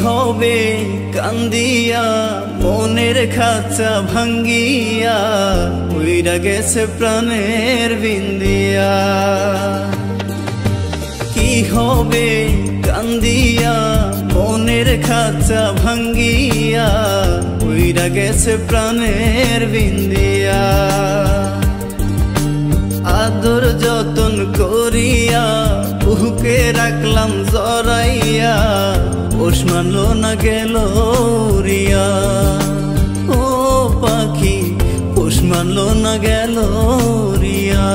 হবে কান্দিয়া মনের খাঁচা ভাঙ্গিয়া উইরা গেছে প্রাণের বিন্দিয়া। কি হবে কান্দিয়া মনের খাঁচা ভাঙ্গিয়া উইরা গেছে প্রাণের বিন্দিয়া। আদর যতন করিয়া বুকে রাখলাম জড়াইয়া পোষ মানলো না গেল উড়িয়া। ও পাখি পোষ মানলো না গেল উড়িয়া।